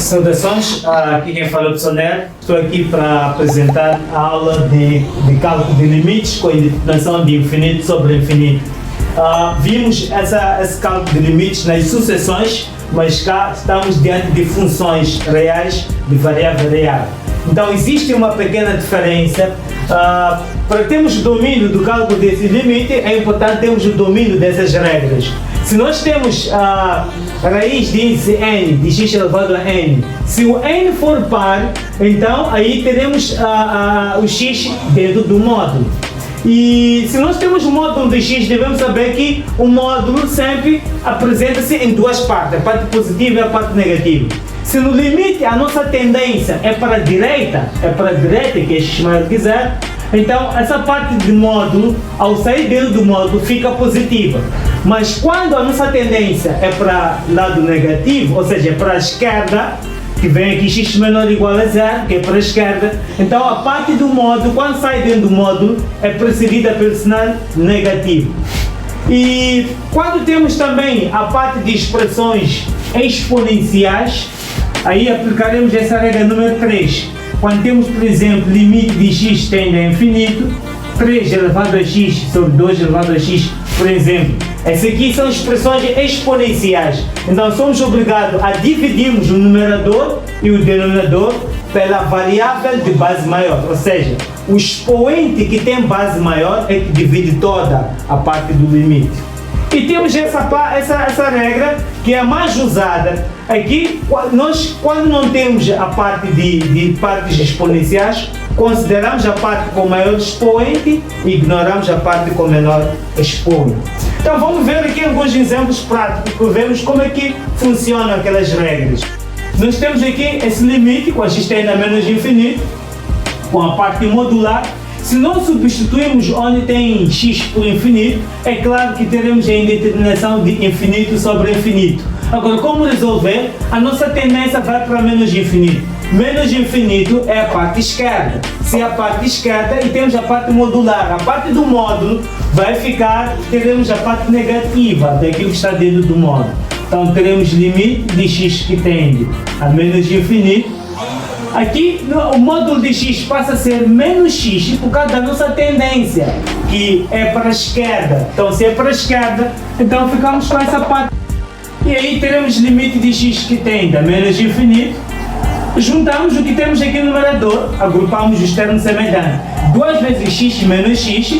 Saudações, aqui quem fala é o Psoner. Estou aqui para apresentar a aula de cálculo de limites com a definição de infinito sobre infinito. Vimos esse cálculo de limites nas sucessões, mas cá estamos diante de funções reais de variável real. Então existe uma pequena diferença. Para termos o domínio do cálculo desse limite, é importante termos o domínio dessas regras. Se nós temos a raiz de índice n, de x elevado a n, se o n for par, então aí teremos o x dentro do módulo. E se nós temos o módulo de x, devemos saber que o módulo sempre apresenta-se em duas partes, a parte positiva e a parte negativa. Se no limite a nossa tendência é para a direita, que é x maior que zero, então essa parte de módulo, ao sair dentro do módulo, fica positiva. Mas quando a nossa tendência é para o lado negativo, ou seja, para a esquerda, que vem aqui x menor ou igual a zero, que é para a esquerda, então a parte do módulo, quando sai dentro do módulo, é precedida pelo sinal negativo. E quando temos também a parte de expressões exponenciais, aí aplicaremos essa regra número 3. Quando temos, por exemplo, limite de x tende a infinito, 3 elevado a x sobre 2 elevado a x, por exemplo. Essas aqui são expressões exponenciais. Então somos obrigados a dividirmos o numerador e o denominador pela variável de base maior. Ou seja, o expoente que tem base maior é que divide toda a parte do limite. E temos essa regra que é a mais usada. Aqui, nós, quando não temos a parte de partes exponenciais, consideramos a parte com maior expoente e ignoramos a parte com menor expoente. Então vamos ver aqui alguns exemplos práticos para vermos como é que funcionam aquelas regras. Nós temos aqui esse limite com a x tende a menos infinito, com a parte modular. Se não substituirmos onde tem x por infinito, é claro que teremos a indeterminação de infinito sobre infinito. Agora, como resolver? A nossa tendência vai para menos infinito. Menos infinito é a parte esquerda. Se é a parte esquerda e temos a parte modular, a parte do módulo vai ficar, teremos a parte negativa daquilo que está dentro do módulo. Então teremos limite de x que tende a menos infinito. Aqui o módulo de x passa a ser menos x por causa da nossa tendência, que é para a esquerda. Então se é para a esquerda, então ficamos com essa parte. E aí teremos limite de x que tende a menos infinito. Juntamos o que temos aqui no numerador, agrupamos os termos semelhantes. 2 vezes x menos x,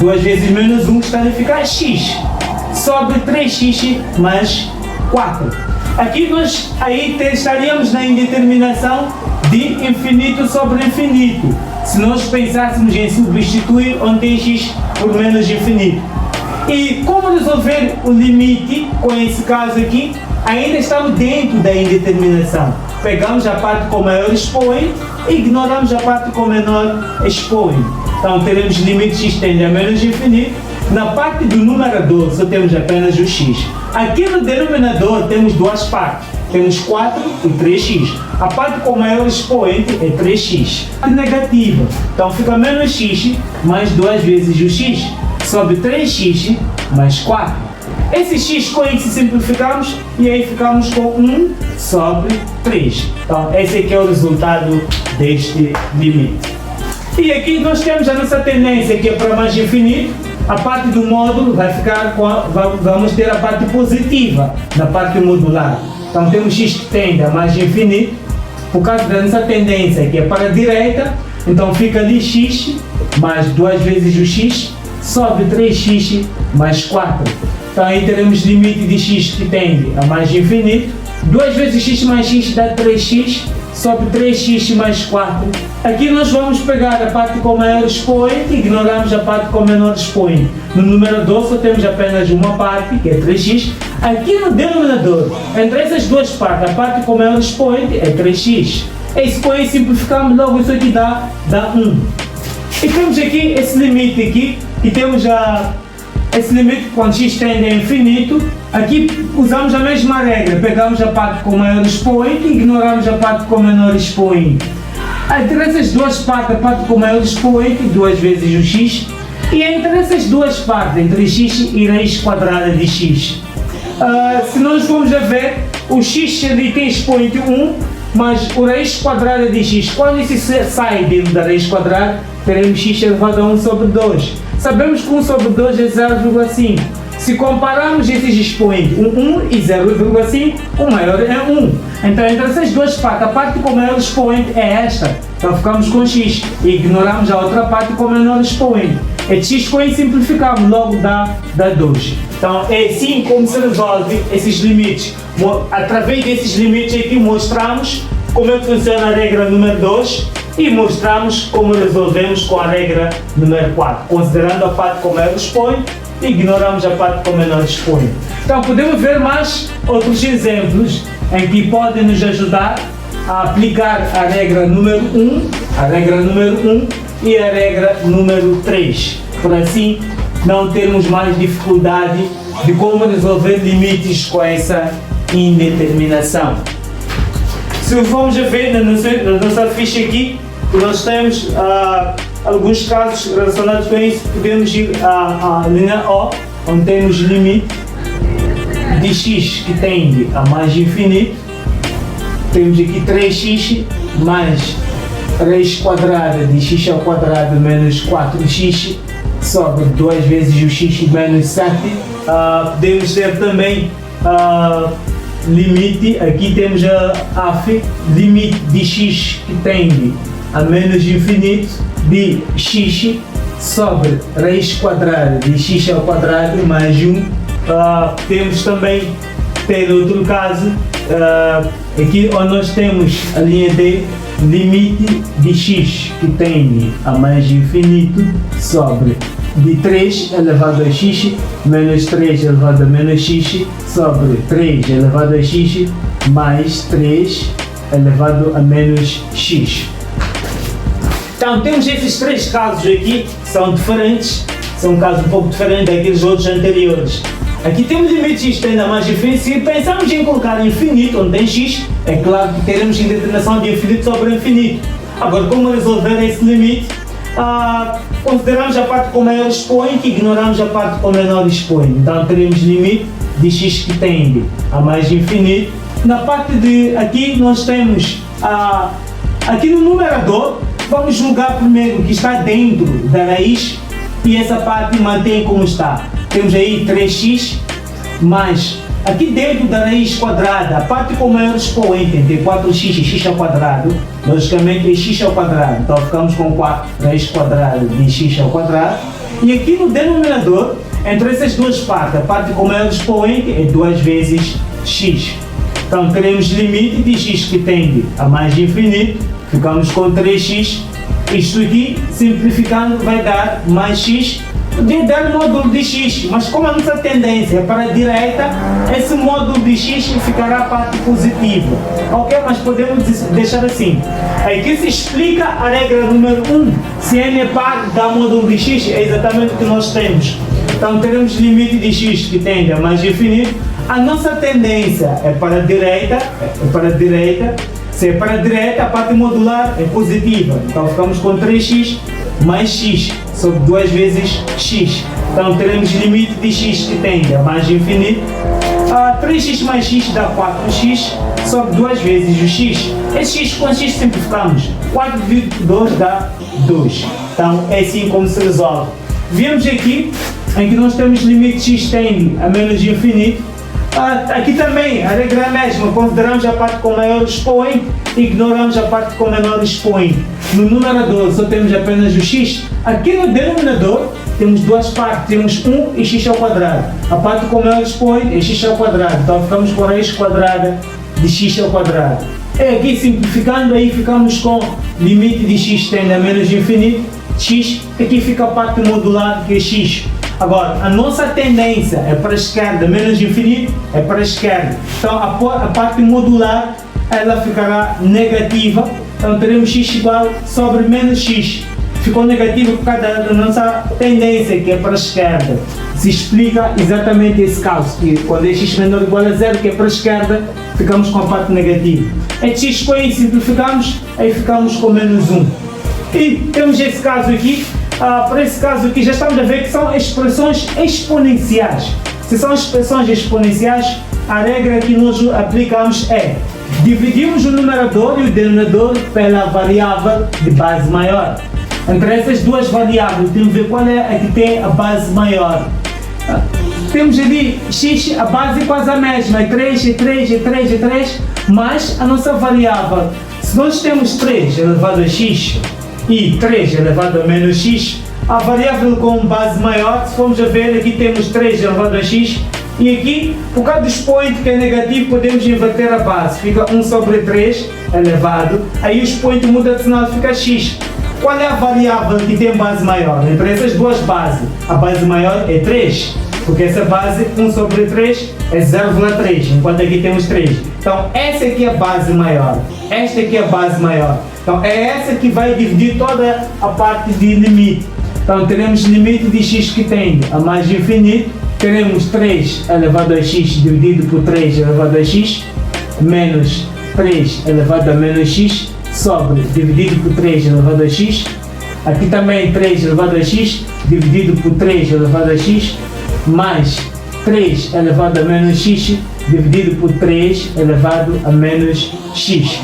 2 vezes menos 1 que está a ficar x, sobre 3x mais 4. Aqui nós estaríamos na indeterminação de infinito sobre infinito, se nós pensássemos em substituir onde tem x por menos infinito. E como resolver o limite com esse caso aqui? Ainda estamos dentro da indeterminação. Pegamos a parte com maior expoente e ignoramos a parte com menor expoente. Então teremos limite x tende a menos infinito. Na parte do numerador só temos apenas o x. Aqui no denominador temos duas partes. Temos 4 e 3x. A parte com maior expoente é 3x. A negativa. Então fica menos x mais 2 vezes o x sobre 3x mais 4. Esse x com esse simplificamos e aí ficamos com 1 sobre 3. Então esse aqui é o resultado deste limite. E aqui nós temos a nossa tendência que é para mais infinito. A parte do módulo vai ficar vamos ter a parte positiva na parte modular. Então temos x que tende a mais infinito, por causa da nossa tendência que é para a direita, então fica ali x mais 2 vezes o x sobre 3x mais 4. Então aí teremos limite de x que tende a mais infinito, 2 vezes x mais x dá 3x sobre 3x mais 4. Aqui nós vamos pegar a parte com maior expoente e ignoramos a parte com menor expoente. No numerador só temos apenas uma parte, que é 3x. Aqui no denominador, entre essas duas partes, a parte com maior expoente é 3x. Esse expoente simplificamos, logo isso aqui dá 1. E temos aqui esse limite aqui, e temos esse limite quando x tende a infinito. Aqui usamos a mesma regra, pegamos a parte com maior expoente e ignoramos a parte com menor expoente. Entre essas duas partes, a parte com maior expoente, 2 vezes o x, e entre essas duas partes, entre x e raiz quadrada de x. Se nós formos a ver, o x ali tem expoente 1, mas o raiz quadrada de x, quando isso sai dentro da raiz quadrada, teremos x elevado a 1 sobre 2. Sabemos que 1 sobre 2 é 0,5. Se compararmos esses expoentes, 1 e 0,5, o maior é 1. Então, entre essas duas partes, a parte com o maior expoente é esta. Então, ficamos com x e ignoramos a outra parte com o menor expoente. Este x com simplificamos, logo dá 2. Então, é assim como se resolve esses limites. Através desses limites aqui mostramos como é que funciona a regra número 2 e mostramos como resolvemos com a regra número 4, considerando a parte com o maior expoente, ignoramos a parte com menor expoente. Então podemos ver mais outros exemplos em que podem nos ajudar a aplicar a regra número 1, e a regra número 3, para assim não termos mais dificuldade de como resolver limites com essa indeterminação. Se vamos ver na nossa ficha aqui, nós temos alguns casos relacionados com isso. Podemos ir à linha O, onde temos limite de x que tende a mais infinito. Temos aqui 3x mais raiz quadrada de x ao quadrado menos 4x sobre 2 vezes o x menos 7. Podemos ter também limite, aqui temos limite de x que tende a menos infinito de x sobre raiz quadrada de x ao quadrado mais 1. Temos também outro caso, aqui onde nós temos a linha D, limite de x que tende a mais infinito sobre de 3 elevado a x menos 3 elevado a menos x sobre 3 elevado a x mais 3 elevado a menos x. Então temos esses 3 casos aqui, que são diferentes, são casos um pouco diferentes daqueles outros anteriores. Aqui temos limite x tende a mais infinito. Se pensamos em colocar infinito onde tem x, é claro que teremos indeterminação de infinito sobre infinito. Agora, como resolver esse limite? Consideramos a parte com maior expoente e ignoramos a parte com menor expoente. Então teremos limite de x que tende a mais infinito. Na parte de aqui nós temos aqui no numerador, vamos julgar primeiro que está dentro da raiz e essa parte mantém como está. Temos aí 3x mais aqui dentro da raiz quadrada, a parte com maior expoente entre 4x e x ao quadrado, logicamente é x ao quadrado, então ficamos com 4 raiz quadrada de x ao quadrado. E aqui no denominador, entre essas duas partes, a parte com maior expoente é 2 vezes x. Então teremos limite de x que tende a mais infinito, ficamos com 3x. Isto aqui, simplificando, vai dar mais x. Podia dar módulo de x, mas como a nossa tendência é para a direita, esse módulo de x ficará a parte positiva. Ok? Mas podemos deixar assim. Aqui se explica a regra número 1. Se n é par, dá módulo de x, é exatamente o que nós temos. Então teremos limite de x que tende a mais infinito. A nossa tendência é para a direita, Se é para a direita, a parte modular é positiva. Então ficamos com 3x mais x sobre 2 vezes x. Então teremos limite de x que tende a mais infinito. 3x mais x dá 4x sobre 2 vezes o x. Esse x com x simplificamos. 4 dividido por 2 dá 2. Então é assim como se resolve. Vemos aqui em que nós temos limite de x tende a menos infinito. Aqui também a regra é a mesma, consideramos a parte com maior expoente e ignoramos a parte com menor expoente. No numerador só temos apenas o x. Aqui no denominador temos duas partes, temos 1 e x ao quadrado. A parte com maior expoente é x ao quadrado, então ficamos com a raiz quadrada de x ao quadrado. E aqui simplificando, aí ficamos com limite de x tende a menos infinito, x, aqui fica a parte modular que é x. Agora, a nossa tendência é para a esquerda, menos infinito é para a esquerda. Então, a parte modular, ela ficará negativa. Então, teremos x igual sobre menos x. Ficou negativo por causa da nossa tendência, que é para a esquerda. Se explica exatamente esse caso, que quando é x menor ou igual a zero, que é para a esquerda, ficamos com a parte negativa. Este x com isso simplificamos, aí ficamos com menos 1. E temos esse caso aqui. Para esse caso aqui já estamos a ver que são expressões exponenciais. Se são expressões exponenciais, a regra que nós aplicamos é dividimos o numerador e o denominador pela variável de base maior. Entre essas duas variáveis, temos que ver qual é a que tem a base maior. Temos ali x, a base é quase a mesma, é 3, é 3, é 3, é 3, mas a nossa variável, se nós temos 3 elevado a x e 3 elevado a menos x, a variável com base maior, se formos a ver, aqui temos 3 elevado a x, e aqui, por causa do expoente que é negativo, podemos inverter a base, fica 1 sobre 3 elevado, aí o expoente muda de sinal, fica x. Qual é a variável que tem base maior? Entre essas duas bases, a base maior é 3, porque essa base, 1 sobre 3, é 0,3, enquanto aqui temos 3. Então, essa aqui é a base maior, esta aqui é a base maior. Então, é essa que vai dividir toda a parte de limite. Então, teremos limite de x que tende a mais infinito, teremos 3 elevado a x dividido por 3 elevado a x, menos 3 elevado a menos x, sobre dividido por 3 elevado a x, aqui também 3 elevado a x, dividido por 3 elevado a x, mais 3 elevado a menos x, dividido por 3 elevado a menos x.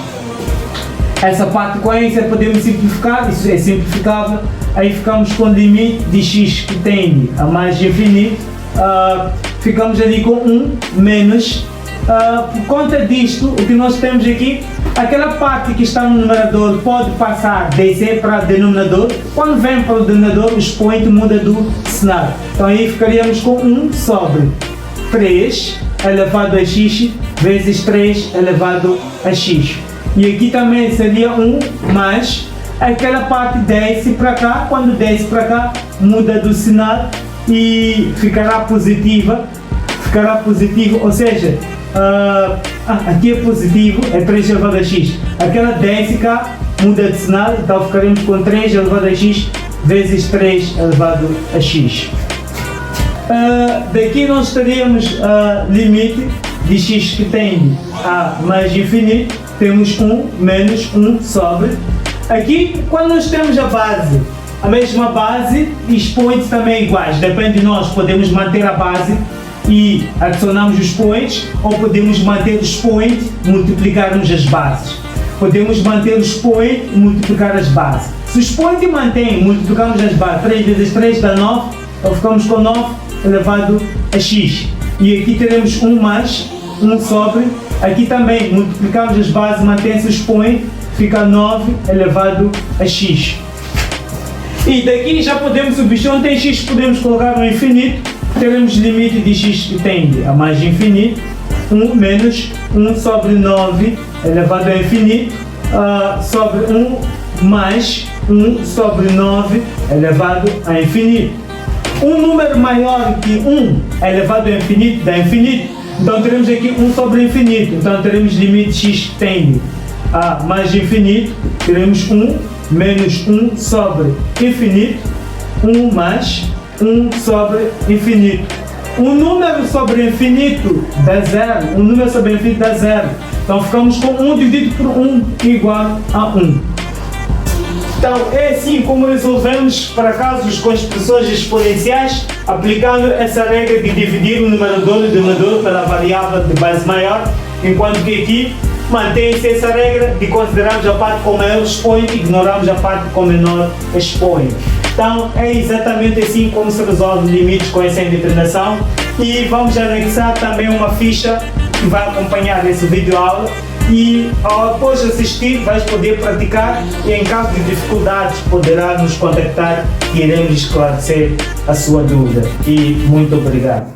Essa parte com essa podemos simplificar, isso é simplificável, aí ficamos com o limite de x que tende a mais infinito, ficamos ali com 1 menos, por conta disto, o que nós temos aqui, aquela parte que está no numerador pode passar, descer para o denominador, quando vem para o denominador o expoente muda do sinal, então aí ficaríamos com 1 sobre 3 elevado a x vezes 3 elevado a x, e aqui também seria 1 mais, aquela parte desce para cá, quando desce para cá muda do sinal e ficará positiva, ou seja, aqui é positivo, é 3 elevado a x, aquela desce cá, muda de sinal, então ficaremos com 3 elevado a x vezes 3 elevado a x. Daqui nós teríamos limite de x que tende a mais infinito, temos 1 menos 1 sobre, aqui quando nós temos a base, a mesma base e expoentes também iguais, depende de nós, podemos manter a base e adicionamos os expoentes, ou podemos manter o expoente e multiplicarmos as bases. Podemos manter o expoente e multiplicar as bases. Se o expoente mantém, multiplicamos as bases, 3 vezes 3 dá 9, então ficamos com 9 elevado a x. E aqui teremos 1 mais 1 sobre, aqui também multiplicamos as bases, mantém-se o expoente, fica 9 elevado a x. E daqui já podemos substituir, onde tem x podemos colocar no infinito, teremos limite de x que tende a mais infinito, 1 menos 1 sobre 9 elevado a infinito, sobre 1 mais 1 sobre 9 elevado a infinito. Um número maior que 1 elevado a infinito dá infinito, então teremos aqui 1 sobre infinito, então teremos limite x que tende a mais infinito, teremos 1 menos 1 sobre infinito, 1 mais 1 sobre infinito. Um número sobre infinito dá 0, um número sobre infinito dá 0. Então ficamos com 1 dividido por 1 igual a 1. Então é assim como resolvemos para casos com expressões exponenciais, aplicando essa regra de dividir o numerador e o denominador pela variável de base maior, enquanto que aqui mantém-se essa regra de considerarmos a parte com maior expoente e ignorarmos a parte com menor expoente. Então é exatamente assim como se resolve limites com essa indeterminação, e vamos anexar também uma ficha que vai acompanhar esse vídeo aula, e após assistir vais poder praticar, e em caso de dificuldades poderá nos contactar e iremos esclarecer a sua dúvida. E muito obrigado.